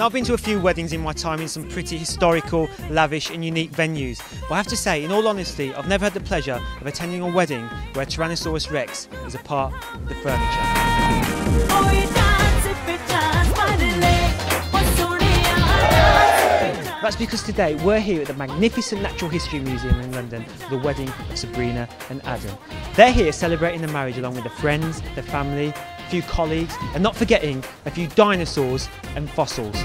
Now, I've been to a few weddings in my time in some pretty historical, lavish and unique venues, but I have to say, in all honesty, I've never had the pleasure of attending a wedding where Tyrannosaurus Rex is a part of the furniture. That's because today we're here at the magnificent Natural History Museum in London for the wedding of Sabrina and Adam. They're here celebrating the marriage along with their friends, their family, a few colleagues, and not forgetting a few dinosaurs and fossils.